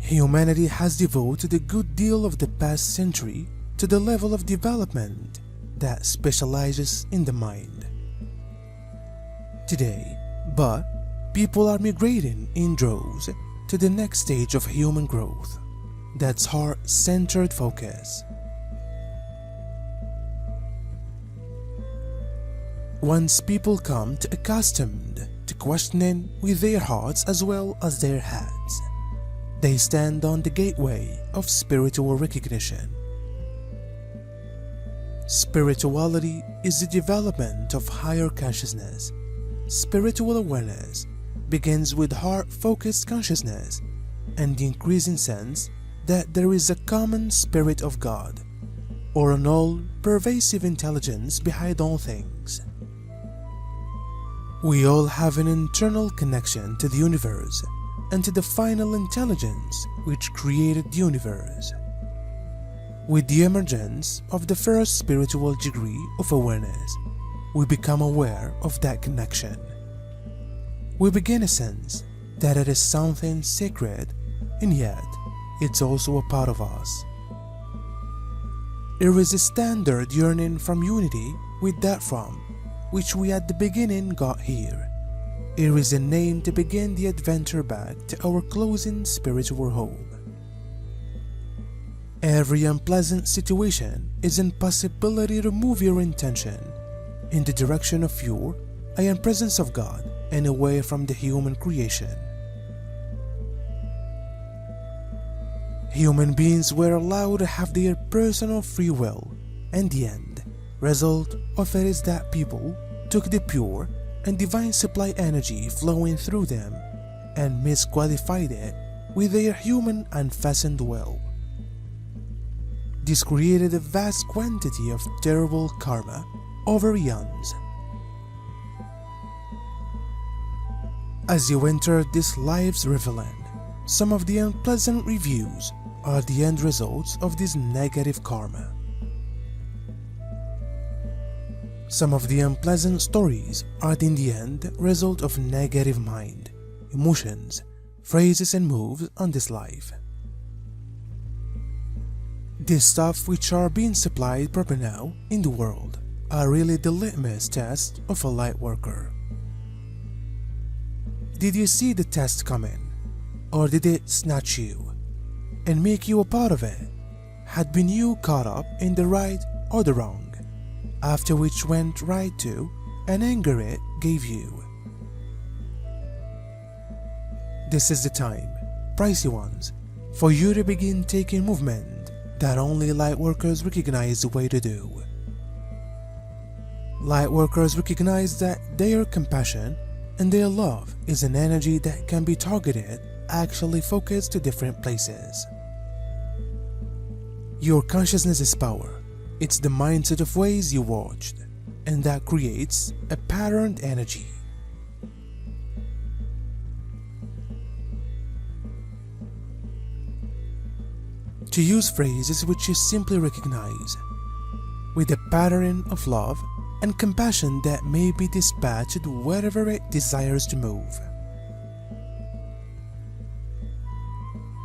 Humanity has devoted a good deal of the past century to the level of development that specializes in the mind. Today, but people are migrating in droves to the next stage of human growth, that's heart-centered focus. Once people come to accustomed to questioning with their hearts as well as their heads, they stand on the gateway of spiritual recognition. Spirituality is the development of higher consciousness. Spiritual awareness begins with heart-focused consciousness and the increasing sense that there is a common spirit of God, or an all-pervasive intelligence behind all things. We all have an internal connection to the universe and to the final intelligence which created the universe. With the emergence of the first spiritual degree of awareness, we become aware of that connection. We begin to sense that it is something sacred, and yet it's also a part of us. There is a standard yearning from unity with that from which we at the beginning got here. Here is a name to begin the adventure back to our closing spiritual home. Every unpleasant situation is an possibility to move your intention in the direction of your I am presence of God and away from the human creation. Human beings were allowed to have their personal free will, and the end result of it is that people took the pure and divine supply energy flowing through them and misqualified it with their human unfastened will. This created a vast quantity of terrible karma over eons. As you enter this life's riverland, some of the unpleasant reviews are the end results of this negative karma. Some of the unpleasant stories are in the end result of negative mind, emotions, phrases and moves on this life. This stuff which are being supplied proper now in the world are really the litmus test of a light worker. Did you see the test coming, or did it snatch you and make you a part of it? Had been you caught up in the right or the wrong, after which went right to an anger it gave you? This is the time, pricey ones, for you to begin taking movement that only light workers recognize the way to do. Light workers recognize that their compassion and their love is an energy that can be targeted, actually focused to different places. Your consciousness is power. It's the mindset of ways you watched, and that creates a patterned energy. To use phrases which you simply recognize, with a pattern of love and compassion that may be dispatched wherever it desires to move.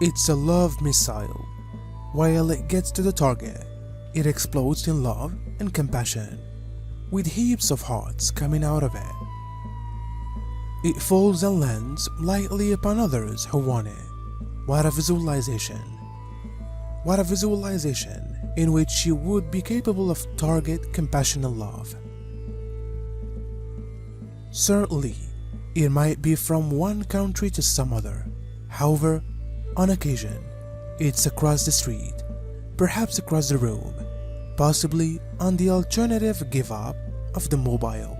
It's a love missile. While it gets to the target, it explodes in love and compassion, with heaps of hearts coming out of it. It falls and lands lightly upon others who want it. What a visualization! What a visualization in which you would be capable of target compassion and love. Certainly, it might be from one country to some other. However, on occasion, it's across the street, perhaps across the room, possibly on the alternative give-up of the mobile.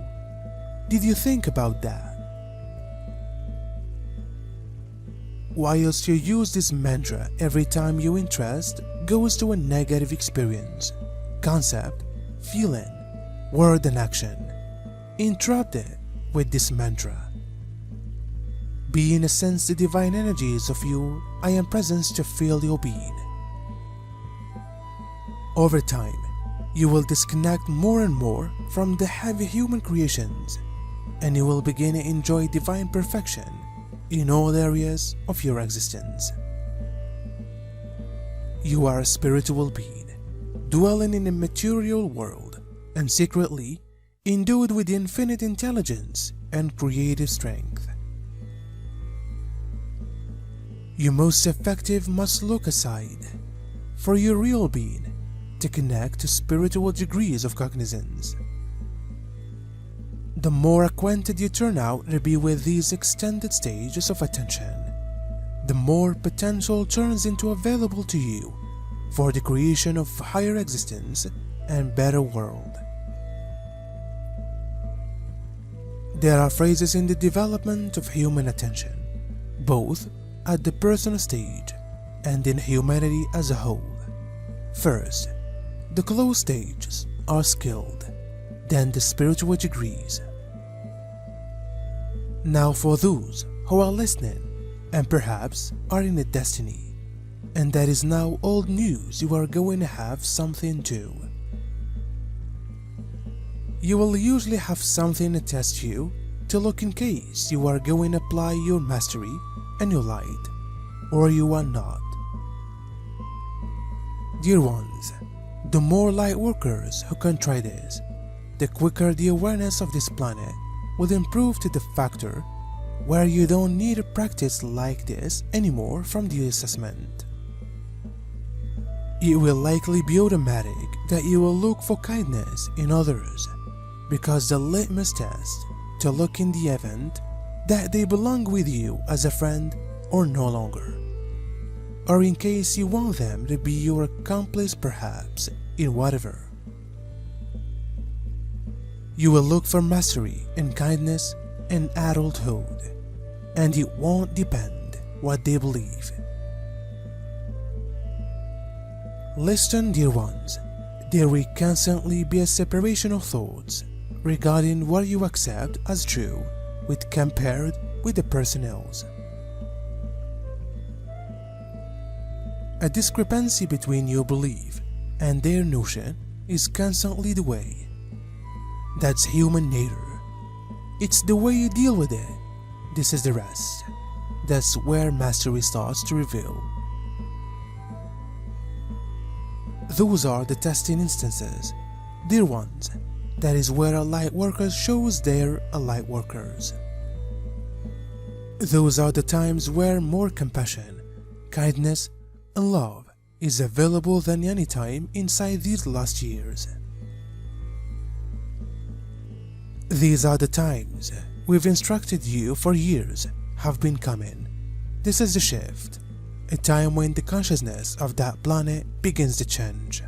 Did you think about that? Whilst you use this mantra every time your interest goes to a negative experience, concept, feeling, word and action, interrupt it with this mantra. Be in a sense the divine energies of your I am presence to fill your being. Over time, you will disconnect more and more from the heavy human creations, and you will begin to enjoy divine perfection in all areas of your existence. You are a spiritual being, dwelling in a material world and secretly endowed with infinite intelligence and creative strength. You most effective must look aside for your real being to connect to spiritual degrees of cognizance. The more acquainted you turn out to be with these extended stages of attention, the more potential turns into available to you for the creation of higher existence and better world. There are phases in the development of human attention, both at the personal stage and in humanity as a whole. First, the close stages are skilled, then the spiritual degrees. Now for those who are listening and perhaps are in a destiny, and that is now old news, you are going to have something too. You will usually have something to test you to look in case you are going to apply your mastery and your light, or you are not. Dear ones, the more light workers who can try this, the quicker the awareness of this planet will improve to the factor where you don't need a practice like this anymore from the assessment. It will likely be automatic that you will look for kindness in others, because the litmus test to look in the event that they belong with you as a friend or no longer, or in case you want them to be your accomplice perhaps in whatever. You will look for mastery and kindness in adulthood, and it won't depend what they believe. Listen, dear ones, there will constantly be a separation of thoughts regarding what you accept as true with compared with the person else. A discrepancy between your belief and their notion is constantly the way. That's human nature. It's the way you deal with it. This is the rest. That's where mastery starts to reveal. Those are the testing instances, dear ones. That is where a light worker shows they're a light workers. Those are the times where more compassion, kindness, and love is available than any time inside these last years. These are the times we've instructed you for years have been coming. This is the shift, a time when the consciousness of that planet begins to change.